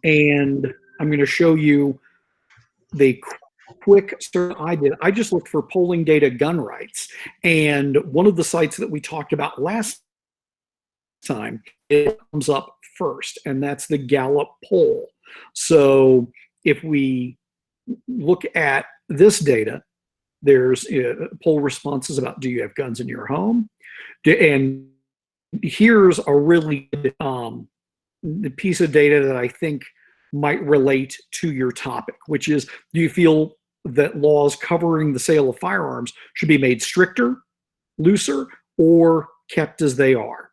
And I'm going to show you the quick search I did. I just looked for polling data gun rights. And one of the sites that we talked about last time, it comes up first, and that's the Gallup poll. So if we look at this data, there's poll responses about, do you have guns in your home? And here's a really piece of data that I think might relate to your topic, which is, do you feel that laws covering the sale of firearms should be made stricter, looser, or kept as they are?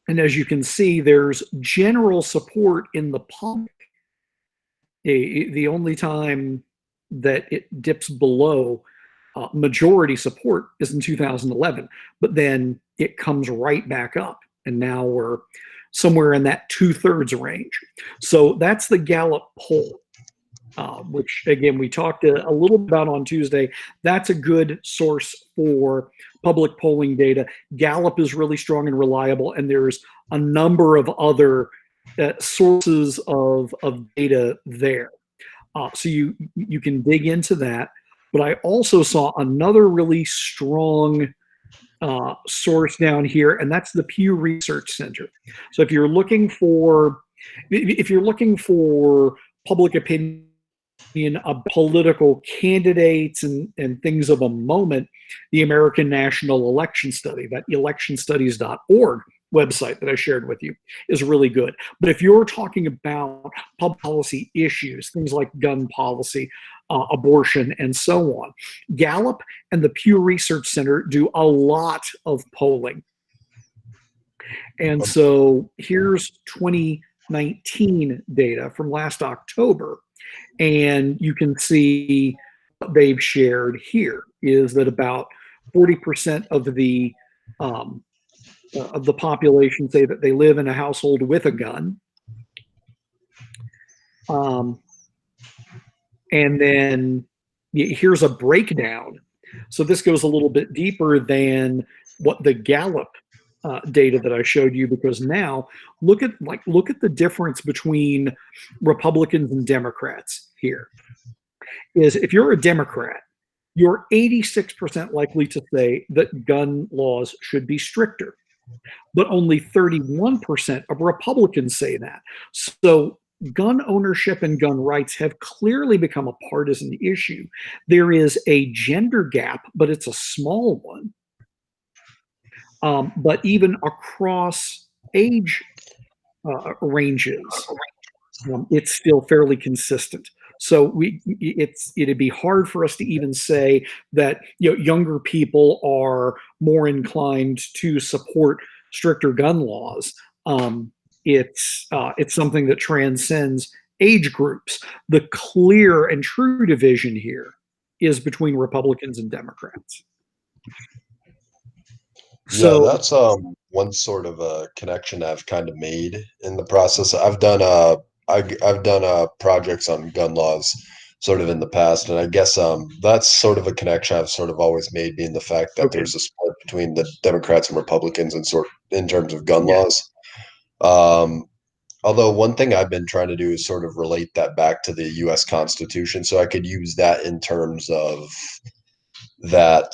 And as you can see, there's general support in the public. The only time that it dips below majority support is in 2011, but then it comes right back up. And now we're somewhere in that 2/3 range. So that's the Gallup poll, which again, we talked a little bit about on Tuesday. That's a good source for public polling data. Gallup is really strong and reliable, and there's a number of other sources of data there. So you can dig into that. But I also saw another really strong source down here, and that's the Pew Research Center. So if you're looking for public opinion of political candidates and things of a moment, the American National Election Study, that electionstudies.org website that I shared with you, is really good. But if you're talking about public policy issues, things like gun policy, abortion, and so on, Gallup and the Pew Research Center do a lot of polling. And so here's 2019 data from last October. And you can see what they've shared here is that about 40% of the population say that they live in a household with a gun. And then here's a breakdown. So this goes a little bit deeper than what the Gallup data that I showed you, because now look at the difference between Republicans and Democrats here. Is if you're a Democrat, you're 86% likely to say that gun laws should be stricter, but only 31% of Republicans say that. So gun ownership and gun rights have clearly become a partisan issue. There is a gender gap, but it's a small one. But even across age ranges, it's still fairly consistent. So it'd be hard for us to even say that younger people are more inclined to support stricter gun laws. It's something that transcends age groups. The clear and true division here is between Republicans and Democrats. So yeah, that's one sort of a connection I've kind of made in the process. I've done projects on gun laws sort of in the past, and I guess that's sort of a connection I've sort of always made, being the fact that there's a split between the Democrats and Republicans in terms of gun laws. Although one thing I've been trying to do is sort of relate that back to the U.S. Constitution, so I could use that in terms of that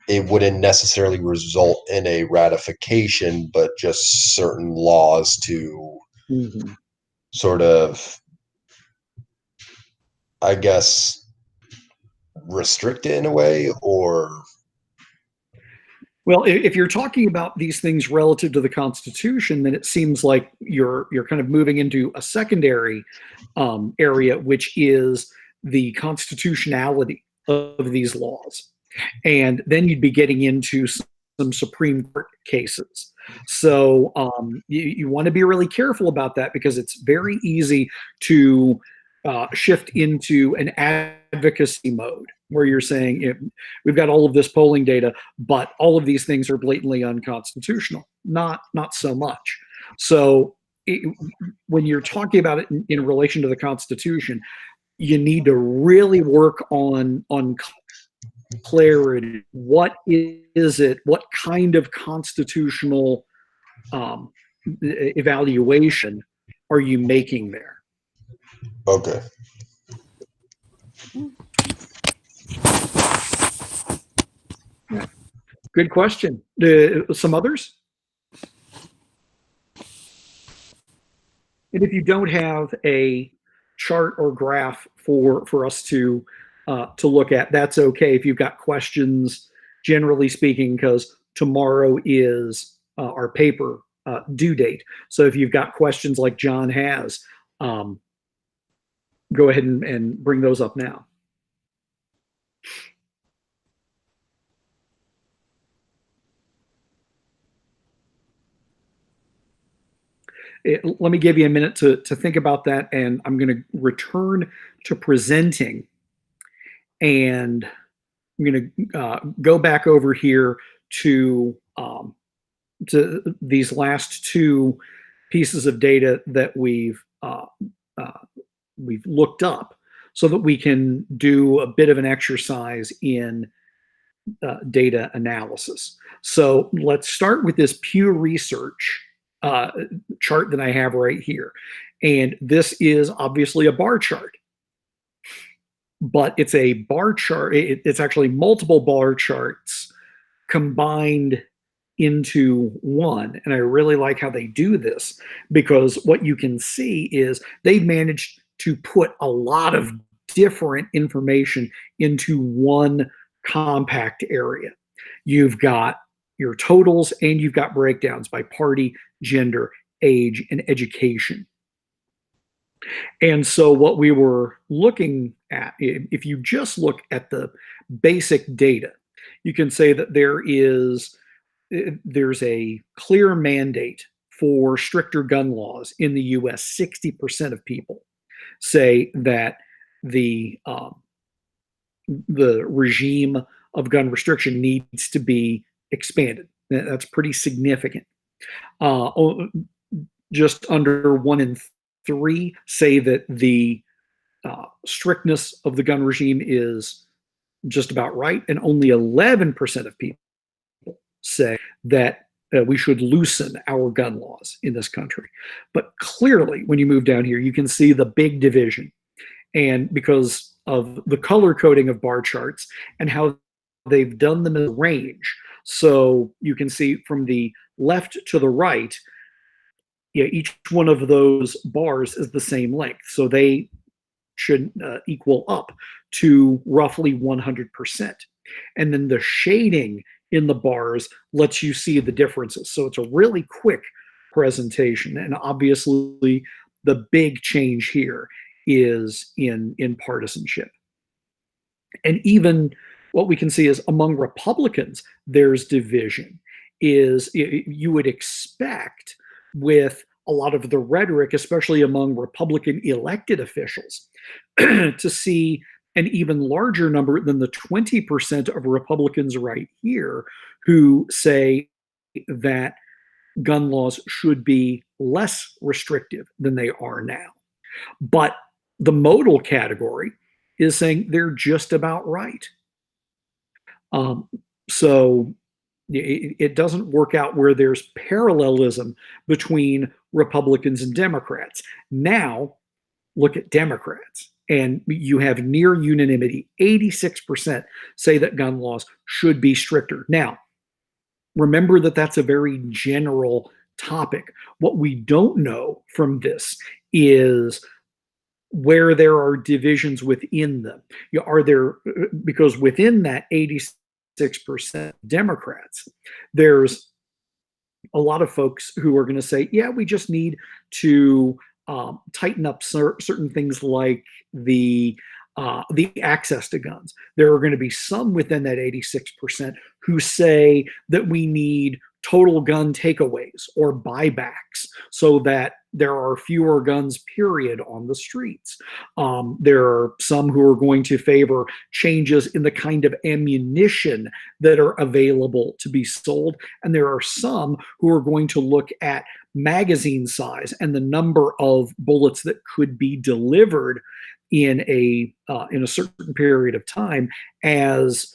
it wouldn't necessarily result in a ratification, but just certain laws to sort of, I guess, restrict it in a way, or... Well, if you're talking about these things relative to the Constitution, then it seems like you're kind of moving into a secondary area, which is the constitutionality of these laws. And then you'd be getting into some Supreme Court cases. So you want to be really careful about that, because it's very easy to shift into an advocacy mode where you're saying, we've got all of this polling data, but all of these things are blatantly unconstitutional. Not so much. So when you're talking about it in relation to the Constitution, you need to really work on clarity. What is it? What kind of constitutional evaluation are you making there? Okay. Yeah. Good question. Some others? And if you don't have a chart or graph for us to look at, that's okay. If you've got questions, generally speaking, because tomorrow is our paper due date. So if you've got questions like John has, go ahead and bring those up now. Let me give you a minute to think about that, and I'm going to return to presenting, and I'm going to go back over here to these last two pieces of data that we've looked up, so that we can do a bit of an exercise in data analysis. So let's start with this Pew Research chart that I have right here. And this is obviously a bar chart, but it's a bar chart. It's actually multiple bar charts combined into one. And I really like how they do this, because what you can see is they've managed to put a lot of different information into one compact area. You've got your totals and you've got breakdowns by party, gender, age, and education. And so what we were looking at, if you just look at the basic data, you can say that there's a clear mandate for stricter gun laws in the US. 60% of people say that the regime of gun restriction needs to be expanded. That's pretty significant. Just under 1 in 3 say that the strictness of the gun regime is just about right, and only 11% of people say that we should loosen our gun laws in this country. But clearly, when you move down here, you can see the big division. And because of the color coding of bar charts and how they've done them in a range, so you can see from the left to the right, yeah, each one of those bars is the same length. So they should equal up to roughly 100%. And then the shading in the bars lets you see the differences. So it's a really quick presentation. And obviously, the big change here is in partisanship. And even what we can see is among Republicans, there's division. You would expect, with a lot of the rhetoric, especially among Republican elected officials, to see an even larger number than the 20% of Republicans right here who say that gun laws should be less restrictive than they are now. But the modal category is saying they're just about right. So it doesn't work out where there's parallelism between Republicans and Democrats. Now, look at Democrats, and you have near unanimity. 86% say that gun laws should be stricter. Now, remember that that's a very general topic. What we don't know from this is where there are divisions within them. Are there, because within that 86% Democrats, there's a lot of folks who are going to say, yeah, we just need to tighten up certain things like the access to guns. There are going to be some within that 86% who say that we need total gun takeaways or buybacks so that there are fewer guns, period, on the streets. There are some who are going to favor changes in the kind of ammunition that are available to be sold. And there are some who are going to look at magazine size and the number of bullets that could be delivered in a certain period of time as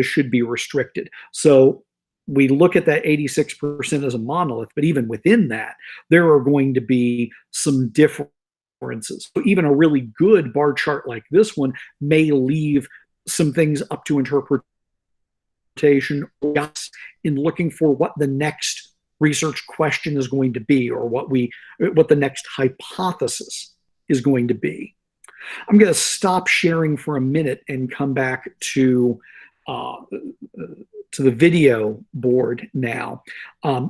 should be restricted. So we look at that 86% as a monolith, but even within that, there are going to be some differences. So even a really good bar chart like this one may leave some things up to interpretation in looking for what the next research question is going to be, or what the next hypothesis is going to be. I'm going to stop sharing for a minute and come back to the video board now.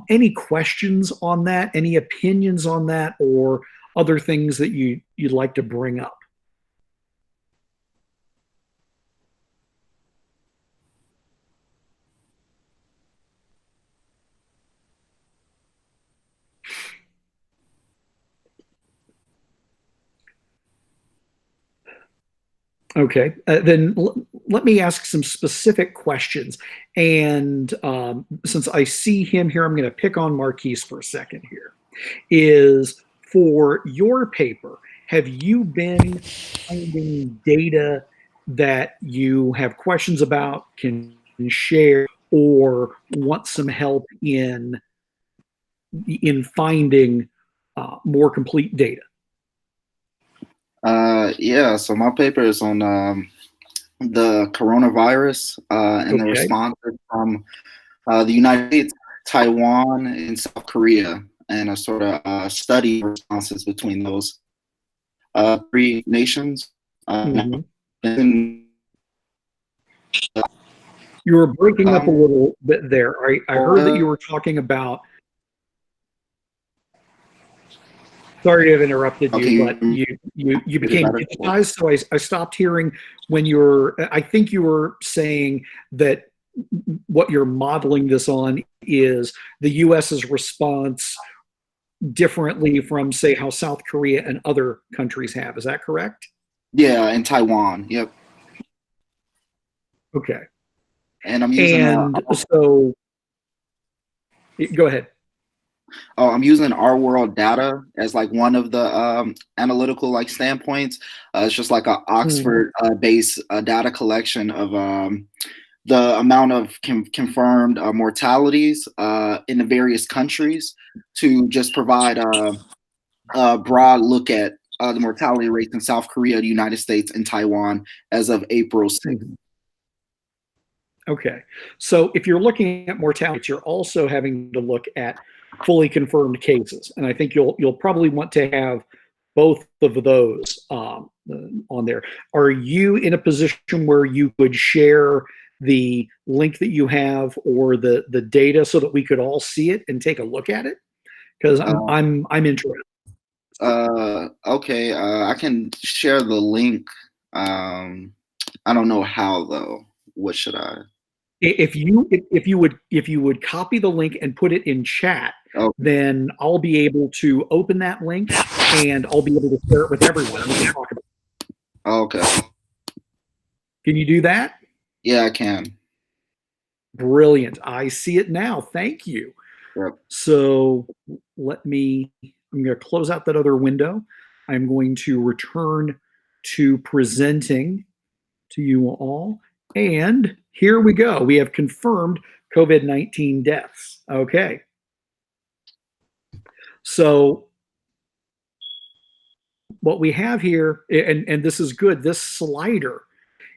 Any questions on that? Any opinions on that, or other things that you'd like to bring up? Okay, then let me ask some specific questions. And since I see him here, I'm going to pick on Marquise for a second here. Is for your paper, have you been finding data that you have questions about, can share, or want some help in finding more complete data? Yeah, so my paper is on the coronavirus and the responses from the United States, Taiwan, and South Korea, and a sort of study responses between those three nations. You were breaking up a little bit there. I heard that you were talking about. Sorry to have interrupted you, but you became digitized, so I stopped hearing when you were. I think you were saying that what you're modeling this on is the U.S.'s response differently from, say, how South Korea and other countries have. Is that correct? Yeah, and Taiwan. Yep. Okay. And I'm using. So, go ahead. Oh, I'm using Our World data as like one of the analytical like standpoints. It's just like an Oxford based data collection of the amount of confirmed mortalities in the various countries to just provide a broad look at the mortality rates in South Korea, the United States, and Taiwan as of April 6th. Okay. So if you're looking at mortality, you're also having to look at fully confirmed cases. And I think you'll probably want to have both of those on there. Are you in a position where you could share the link that you have or the data so that we could all see it and take a look at it? Because I'm interested. Okay, I can share the link. I don't know how though. What should I? If you would copy the link and put it in chat, then I'll be able to open that link and I'll be able to share it with everyone. And we can talk about it. Okay. Can you do that? Yeah, I can. Brilliant. I see it now. Thank you. Yep. So I'm going to close out that other window. I'm going to return to presenting to you all. And here we go. We have confirmed COVID-19 deaths. Okay. So what we have here, and this is good, this slider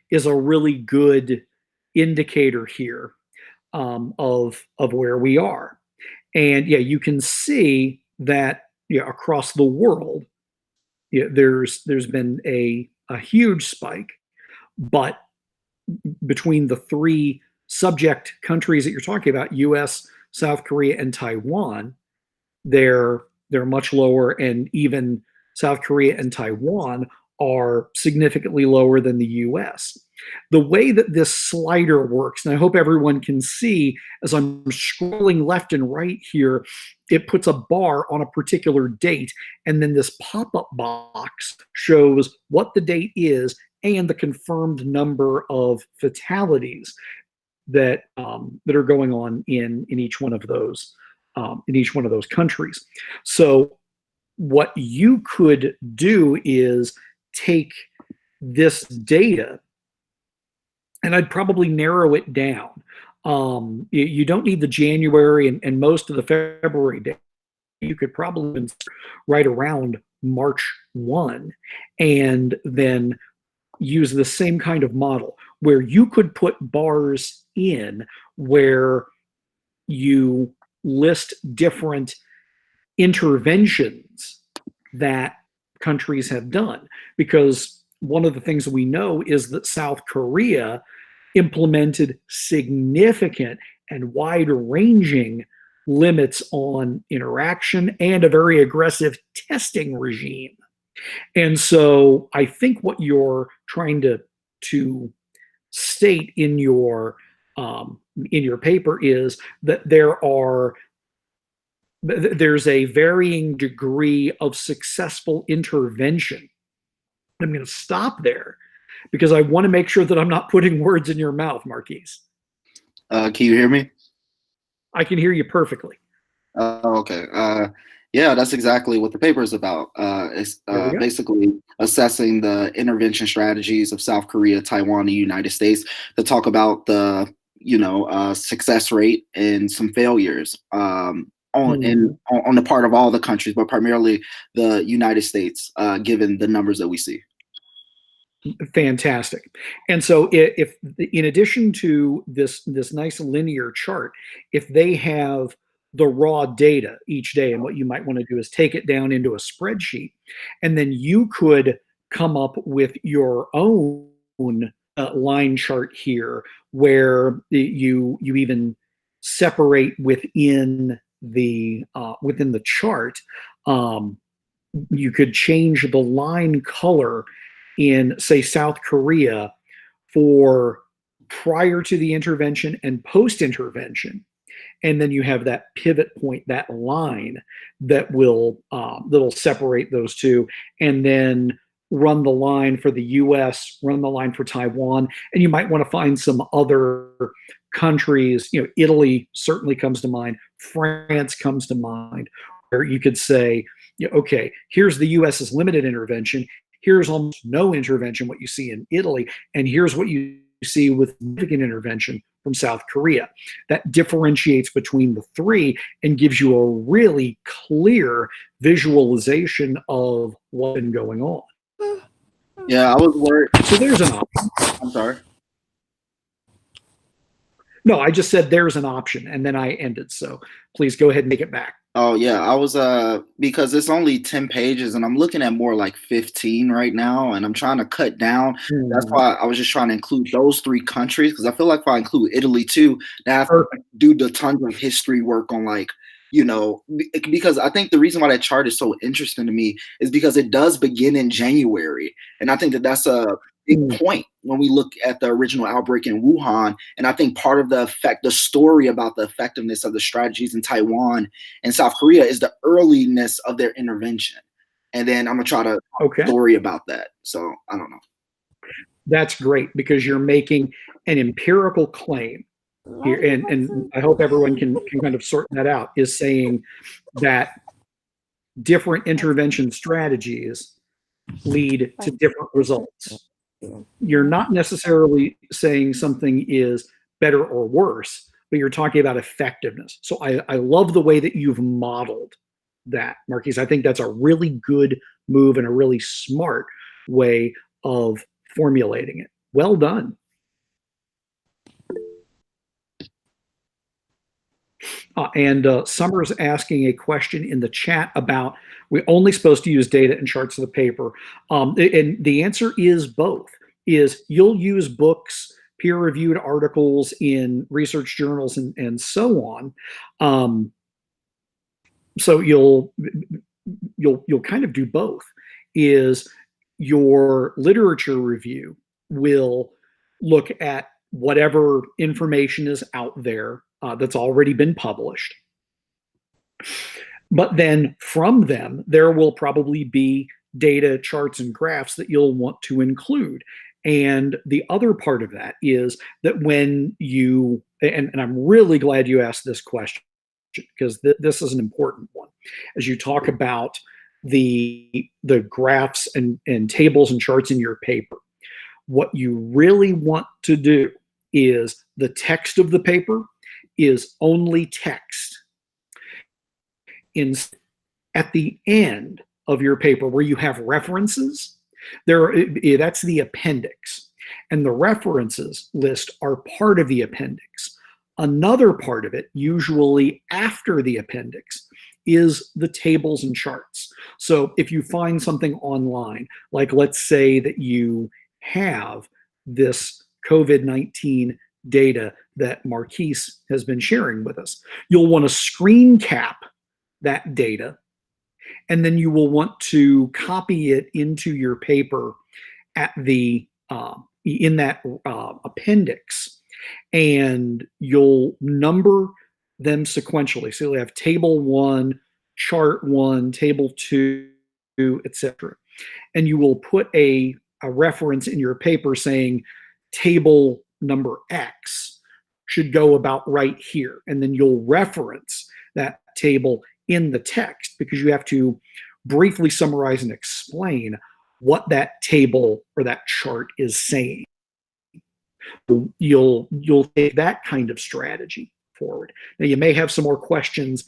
is a really good indicator here of where we are. And yeah, you can see that across the world, there's been a huge spike, but between the three subject countries that you're talking about, US, South Korea, and Taiwan, they're much lower, and even South Korea and Taiwan are significantly lower than the US. The way that this slider works, and I hope everyone can see as I'm scrolling left and right here, it puts a bar on a particular date, and then this pop-up box shows what the date is and the confirmed number of fatalities that are going on in each one of those countries. So what you could do is take this data, and I'd probably narrow it down You don't need the January and most of the February date. You could probably insert right around March 1 and then use the same kind of model where you could put bars in where you list different interventions that countries have done. Because one of the things we know is that South Korea implemented significant and wide-ranging limits on interaction and a very aggressive testing regime. And so I think what you're trying to state in your paper is that there's a varying degree of successful intervention. I'm going to stop there because I want to make sure that I'm not putting words in your mouth, Marquise. Can you hear me? I can hear you perfectly. Okay. Yeah, that's exactly what the paper is about. It's basically assessing the intervention strategies of South Korea, Taiwan, and the United States to talk about the success rate and some failures on the part of all the countries, but primarily the United States, given the numbers that we see. Fantastic. And so if in addition to this nice linear chart, if they have the raw data each day, and what you might want to do is take it down into a spreadsheet, and then you could come up with your own line chart here where you even separate within the chart. You could change the line color in, say, South Korea for prior to the intervention and post-intervention. And then you have that pivot point, that line that will that'll separate those two, and then run the line for the US, run the line for Taiwan, and you might want to find some other countries. Italy certainly comes to mind, France comes to mind, where you could say, okay, here's the US's limited intervention, here's almost no intervention, what you see in Italy, and here's what you see with significant intervention from South Korea. That differentiates between the three and gives you a really clear visualization of what's been going on. Yeah, I was worried. So there's an option. I'm sorry. No, I just said there's an option, and then I ended. So please go ahead and make it back. Oh yeah, I was because it's only 10 pages and I'm looking at more like 15 right now, and I'm trying to cut down. That's why I was just trying to include those three countries, because I feel like if I include Italy too, I have to do the tons of history work on, like, because I think the reason why that chart is so interesting to me is because it does begin in January, and I think that that's a big point when we look at the original outbreak in Wuhan. And I think part of the story about the effectiveness of the strategies in Taiwan and South Korea is the earliness of their intervention. And then I'm gonna try to story about that. So I don't know. That's great, because you're making an empirical claim here, and I hope everyone can kind of sort that out, is saying that different intervention strategies lead to different results. You're not necessarily saying something is better or worse, but you're talking about effectiveness. So I love the way that you've modeled that, Marquise. I think that's a really good move and a really smart way of formulating it. Well done. Summer's asking a question in the chat about, we're only supposed to use data and charts of the paper. And the answer is both. Is you'll use books, peer-reviewed articles in research journals, and so on. So you'll kind of do both. Is your literature review will look at whatever information is out there that's already been published. But then from them, there will probably be data, charts, and graphs that you'll want to include. And the other part of that is that when you, and I'm really glad you asked this question, because this is an important one. As you talk about the graphs and tables and charts in your paper, what you really want to do is the text of the paper is only text. At the end of your paper where you have references, that's the appendix. And the references list are part of the appendix. Another part of it, usually after the appendix, is the tables and charts. So if you find something online, like let's say that you have this COVID-19 data that Marquise has been sharing with us, you'll want to screen cap that data, and then you will want to copy it into your paper at the in that appendix, and you'll number them sequentially. So you'll have table 1, chart 1, table 2, etc. And you will put a reference in your paper saying table number X should go about right here. And then you'll reference that table in the text because you have to briefly summarize and explain what that table or that chart is saying. You'll take that kind of strategy forward. Now you may have some more questions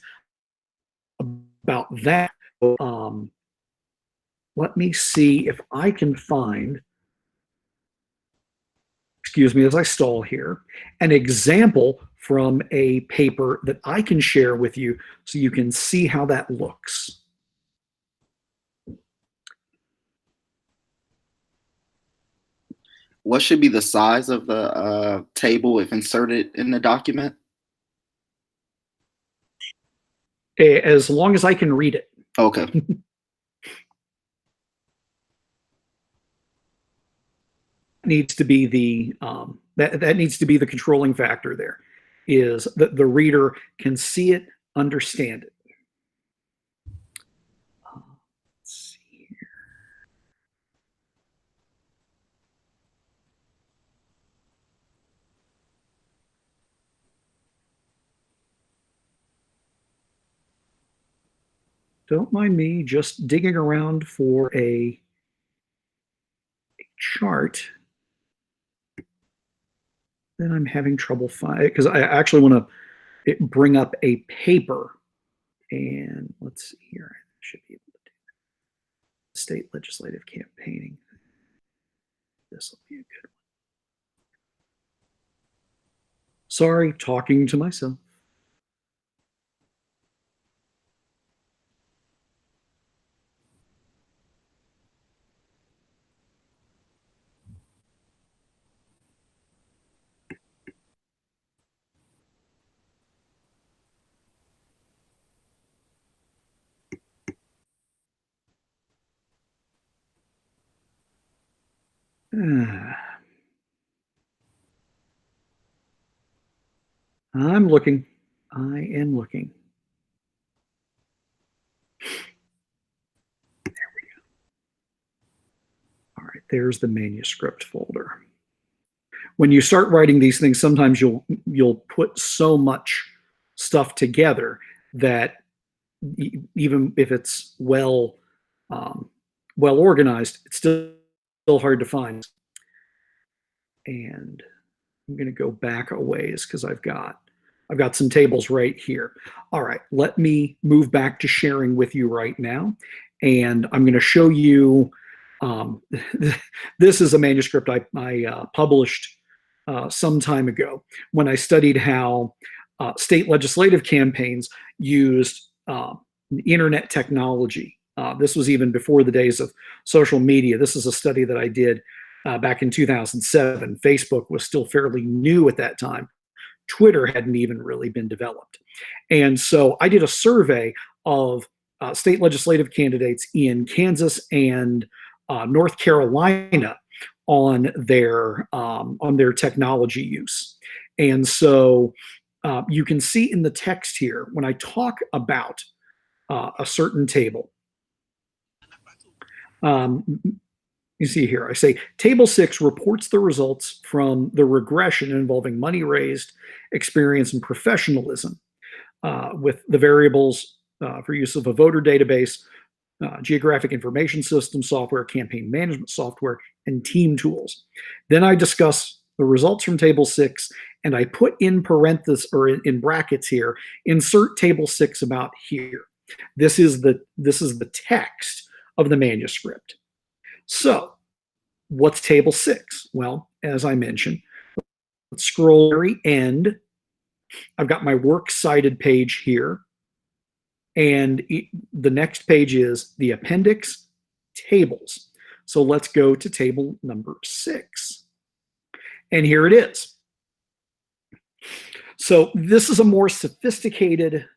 about that. Let me see if I can find, excuse me as I stall here, an example from a paper that I can share with you so you can see how that looks. What should be the size of the table if inserted in the document? As long as I can read it. Okay. Needs to be the that needs to be the controlling factor. There is that the reader can see it, understand it. Let's see here. Don't mind me just digging around for a chart. Then I'm having trouble finding it because I actually want to bring up a paper. And let's see here. I should be able to do that. State legislative campaigning. This will be a good one. Sorry, talking to myself. I'm looking. I am looking. There we go. All right, there's the manuscript folder. When you start writing these things, sometimes you'll put so much stuff together that even if it's well organized, it's still hard to find. And I'm going to go back a ways because I've got some tables right here. All right, let me move back to sharing with you right now, and I'm going to show you. This is a manuscript I published some time ago when I studied how state legislative campaigns used internet technology. This was even before the days of social media. This is a study that I did back in 2007. Facebook was still fairly new at that time. Twitter hadn't even really been developed. And so I did a survey of state legislative candidates in Kansas and North Carolina on their technology use. And so you can see in the text here, when I talk about a certain table, you see here, I say Table 6 reports the results from the regression involving money raised, experience, and professionalism with the variables for use of a voter database, geographic information system software, campaign management software, and team tools. Then I discuss the results from table 6, and I put in parentheses or in brackets here, insert table 6 about here. This is the text of the manuscript. So, what's table 6? Well, as I mentioned, let's scroll to the very end. I've got my works cited page here, and the next page is the appendix tables. So let's go to table number 6. And here it is. So this is a more sophisticated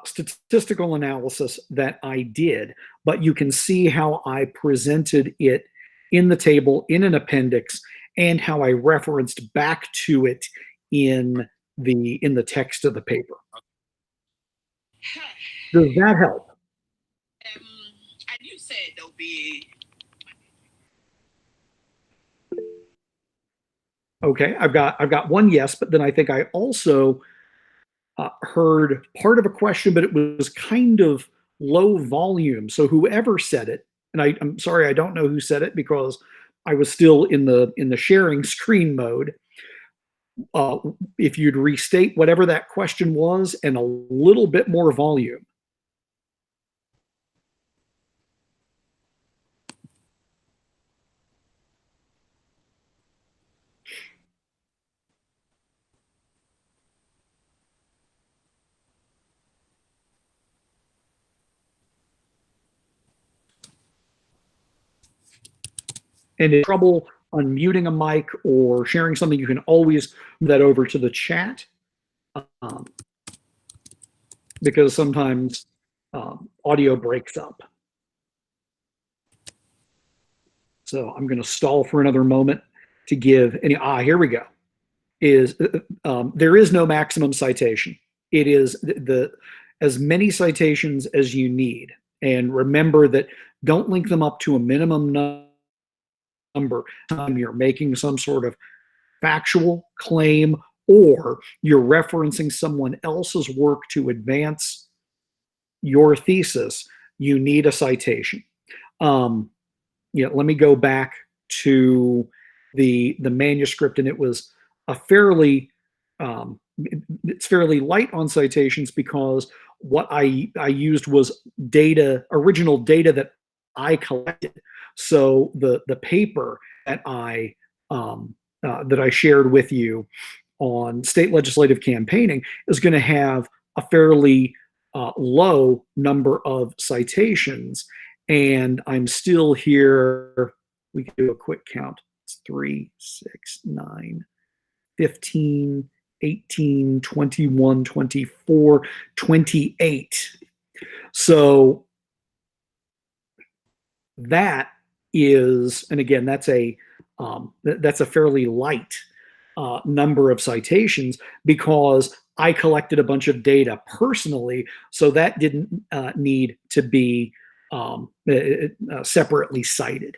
statistical analysis that I did, but you can see how I presented it in the table in an appendix and how I referenced back to it in the text of the paper. Does that help? And you said there'll be. Okay, I've got one yes, but then I think I also heard part of a question, but it was kind of low volume. So whoever said it, and I'm sorry, I don't know who said it because I was still in the sharing screen mode. If you'd restate whatever that question was and a little bit more volume. And in trouble unmuting a mic or sharing something, you can always move that over to the chat, because sometimes audio breaks up. So I'm going to stall for another moment to give any. Here we go. There is no maximum citation. It is as many citations as you need. And remember that don't link them up to a minimum number. You're making some sort of factual claim or you're referencing someone else's work to advance your thesis, you need a citation. Let me go back to the manuscript, and it was a fairly it's fairly light on citations because what I used was original data that I collected. So the paper that I shared with you on state legislative campaigning is going to have a fairly low number of citations, and I'm still here. We can do a quick count. It's 3, 6, 9, 15, 18, 21, 24, 28. So that is, and again, that's a fairly light number of citations because I collected a bunch of data personally, so that didn't need to be separately cited.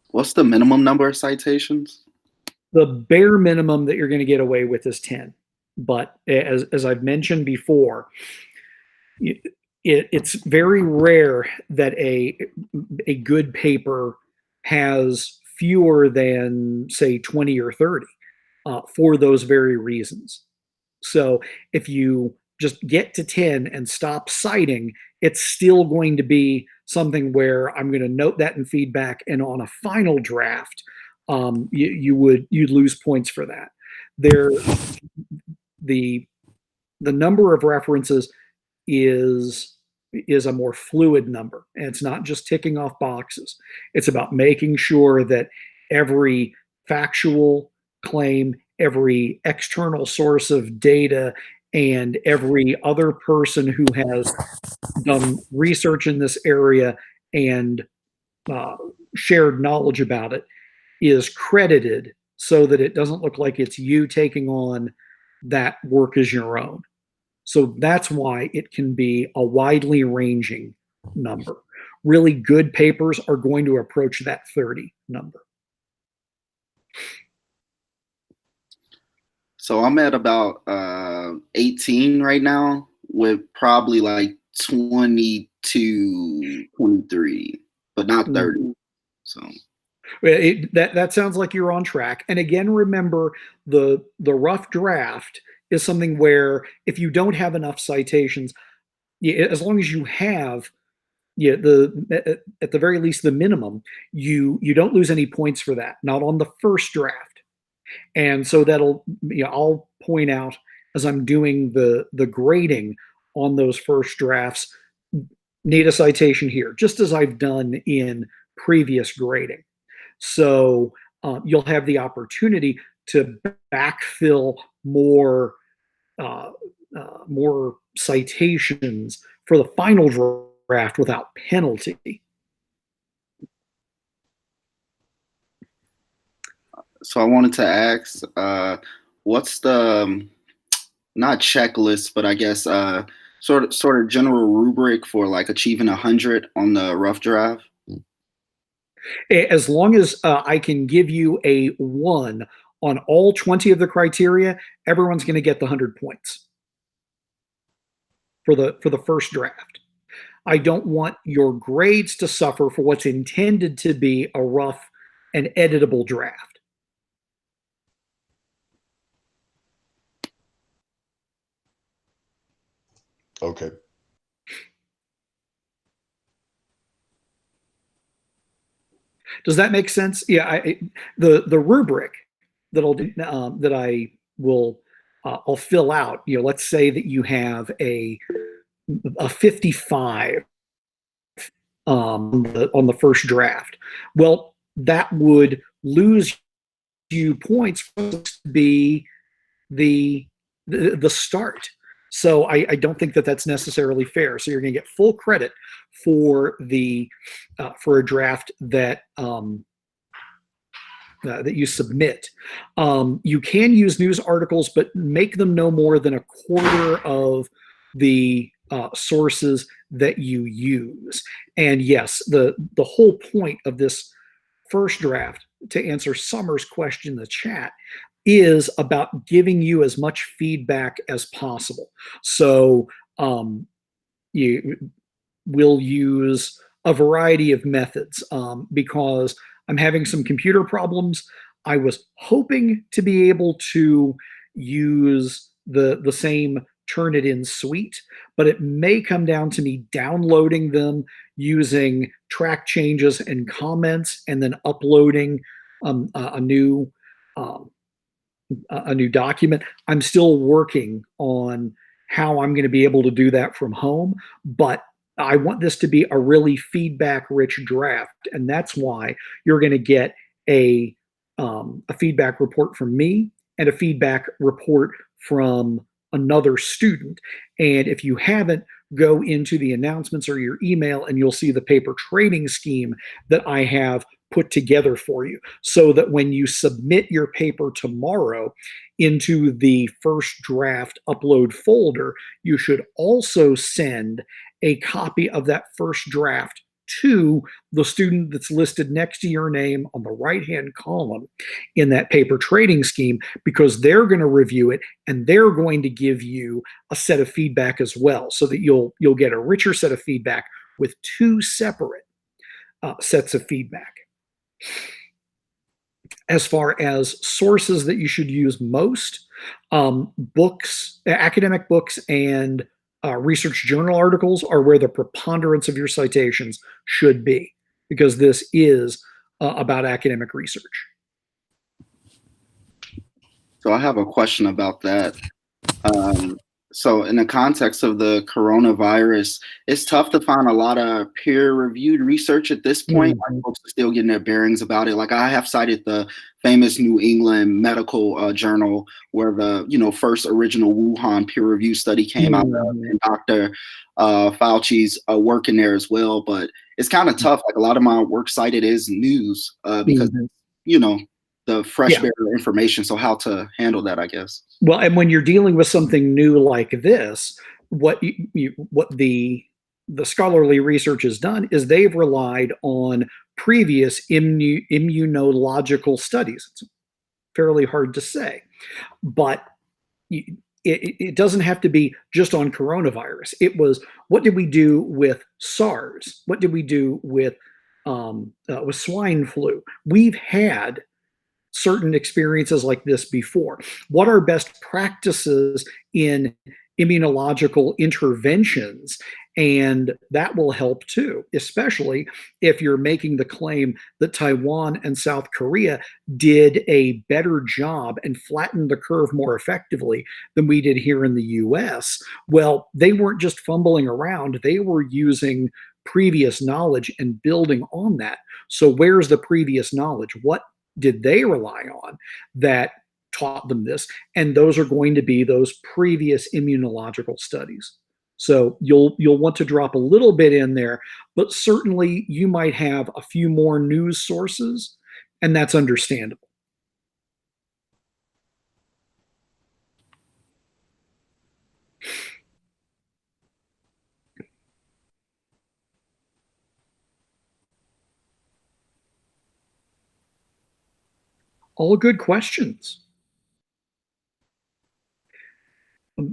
What's the minimum number of citations? The bare minimum that you're going to get away with is 10. But as I've mentioned before, it's very rare that a good paper has fewer than, say, 20 or 30 for those very reasons. So if you just get to 10 and stop citing, it's still going to be something where I'm going to note that in feedback, and on a final draft, you'd lose points for that. The number of references is a more fluid number, and it's not just ticking off boxes. It's about making sure that every factual claim, every external source of data, and every other person who has done research in this area and shared knowledge about it is credited, so that it doesn't look like it's you taking on that work as your own. So that's why it can be a widely ranging number. Really good papers are going to approach that 30 number. So I'm at about 18 right now, with probably like 22, 23, but not 30. So That sounds like you're on track. And again, remember the rough draft is something where if you don't have enough citations, as long as you have at the very least the minimum, you don't lose any points for that, not on the first draft. And so that'll, I'll point out as I'm doing the grading on those first drafts, need a citation here, just as I've done in previous grading. So you'll have the opportunity to backfill more more citations for the final draft without penalty. So I wanted to ask, what's the not checklist, but I guess sort of general rubric for like achieving 100 on the rough draft? As long as I can give you a 1 on all 20 of the criteria, everyone's going to get the 100 points for the first draft. I don't want your grades to suffer for what's intended to be a rough and editable draft. Okay. Does that make sense? Yeah, the rubric that I'll fill out. Let's say that you have a 55 on the first draft. Well, that would lose you points to be the start. So I don't think that that's necessarily fair. So you're going to get full credit for for a draft that that you submit. You can use news articles, but make them no more than a quarter of the sources that you use. And yes, the whole point of this first draft, to answer Summer's question in the chat, is about giving you as much feedback as possible. So you will use a variety of methods because I'm having some computer problems. I was hoping to be able to use the same Turnitin suite, but it may come down to me downloading them using track changes and comments and then uploading a new document. I'm still working on how I'm going to be able to do that from home, but I want this to be a really feedback-rich draft, and that's why you're going to get a feedback report from me and a feedback report from another student. And if you haven't, go into the announcements or your email, and you'll see the paper trading scheme that I have put together for you, so that when you submit your paper tomorrow into the first draft upload folder, you should also send a copy of that first draft to the student that's listed next to your name on the right-hand column in that paper trading scheme, because they're going to review it and they're going to give you a set of feedback as well, so that you'll get a richer set of feedback with 2 separate sets of feedback. As far as sources that you should use most, books, academic books, and research journal articles are where the preponderance of your citations should be, because this is about academic research. So I have a question about that. So in the context of the coronavirus, it's tough to find a lot of peer-reviewed research at this point. Like, folks are still getting their bearings about it. Like, I have cited the famous New England Medical Journal, where the first original Wuhan peer-reviewed study came out, and Dr. Fauci's work in there as well. But it's kind of tough. Like, a lot of my work cited is news because the fresh bearer information. So how to handle that, I guess. Well, and when you're dealing with something new like this, what the scholarly research has done is they've relied on previous immunological studies. It's fairly hard to say, but it doesn't have to be just on coronavirus. It was, what did we do with SARS? What did we do with swine flu? We've had certain experiences like this before. What are best practices in immunological interventions? And that will help too, especially if you're making the claim that Taiwan and South Korea did a better job and flattened the curve more effectively than we did here in the US. Well, they weren't just fumbling around, they were using previous knowledge and building on that. So where's the previous knowledge? What did they rely on that taught them this? And those are going to be those previous immunological studies. So you'll want to drop a little bit in there, but certainly you might have a few more news sources, and that's understandable. All good questions.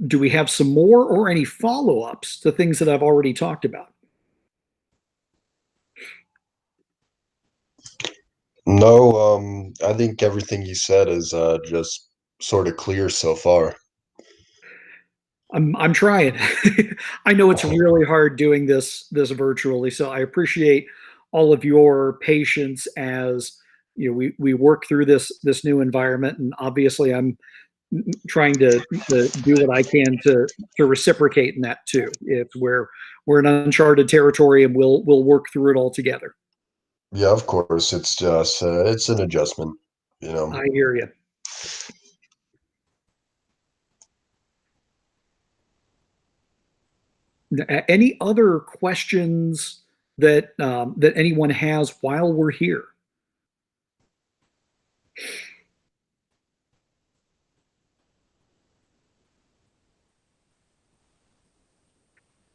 Do we have some more or any follow-ups to things that I've already talked about? No, I think everything you said is just sort of clear so far. I'm trying. I know it's really hard doing this virtually, so I appreciate all of your patience as we work through this new environment, and obviously I'm trying to do what I can to reciprocate in that too. If we're in uncharted territory, and we'll work through it all together. Yeah, of course. It's just it's an adjustment, you know. I hear you. Any other questions that that anyone has while we're here?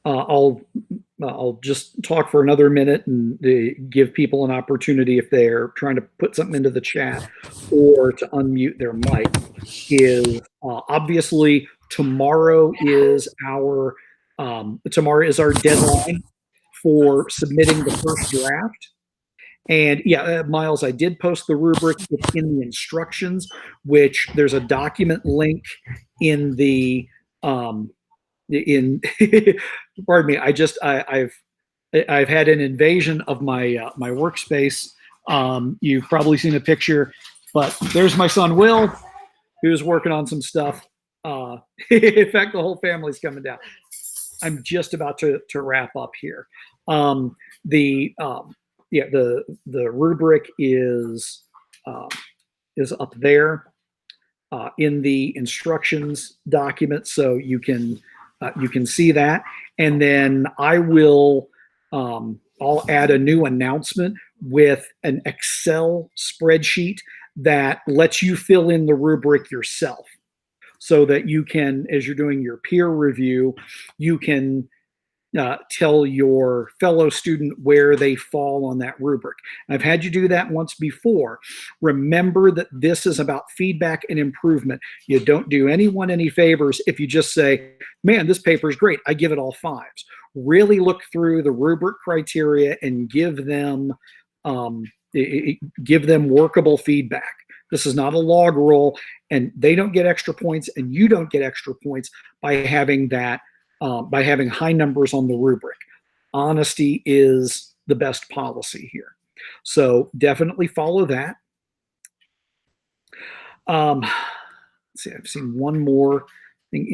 I'll just talk for another minute and give people an opportunity, if they're trying to put something into the chat or to unmute their mic. Is obviously tomorrow is our deadline for submitting the first draft. And yeah, Miles, I did post the rubric in the instructions, which there's a document link in the pardon me, I've had an invasion of my my workspace. You've probably seen a picture, but there's my son Will, who's working on some stuff. In fact, the whole family's coming down. I'm just about to wrap up here. The rubric is up there in the instructions document, so you can see that. And then I will I'll add a new announcement with an Excel spreadsheet that lets you fill in the rubric yourself, so that you can, as you're doing your peer review, you can tell your fellow student where they fall on that rubric. I've had you do that once before. Remember that this is about feedback and improvement. You don't do anyone any favors if you just say, man, this paper is great, I give it all 5s. Really look through the rubric criteria and give them workable feedback. This is not a log roll, and they don't get extra points, and you don't get extra points by having that, by having high numbers on the rubric. Honesty is the best policy here. So definitely follow that. Let's see, I've seen one more thing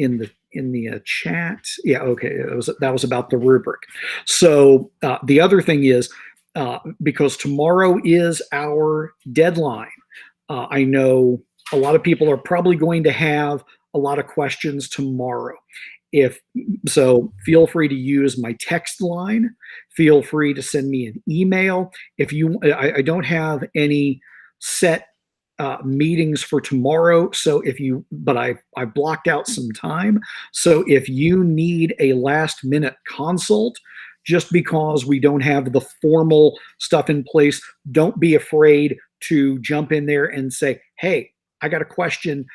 in the chat. Yeah, okay, that was about the rubric. So the other thing is, because tomorrow is our deadline, I know a lot of people are probably going to have a lot of questions tomorrow. So feel free to use my text line. Feel free to send me an email. I don't have any set meetings for tomorrow, so but I blocked out some time. So if you need a last minute consult, just because we don't have the formal stuff in place, don't be afraid to jump in there and say, hey, I got a question.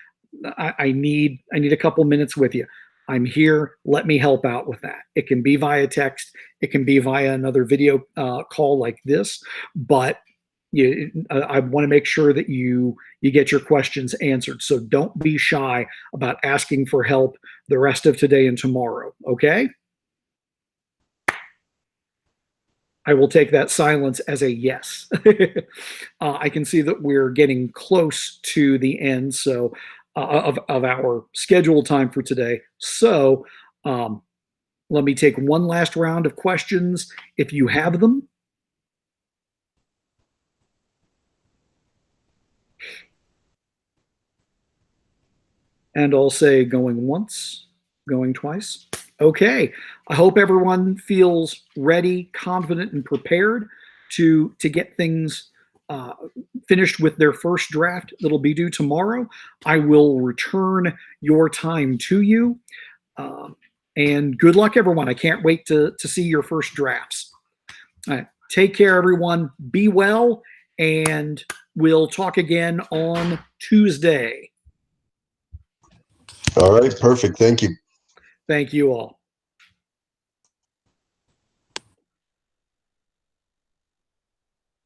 I need a couple minutes with you. I'm here. Let me help out with that. It can be via text. It can be via another video call like this. But I want to make sure that you get your questions answered. So don't be shy about asking for help the rest of today and tomorrow. Okay? I will take that silence as a yes. I can see that we're getting close to the end of our scheduled time for today. So let me take one last round of questions if you have them. And I'll say going once, going twice. Okay. I hope everyone feels ready, confident, and prepared to get things finished with their first draft that'll be due tomorrow. I will return your time to you. And good luck, everyone. I can't wait to see your first drafts. All right. Take care, everyone. Be well, and we'll talk again on Tuesday. All right, perfect. Thank you. Thank you all.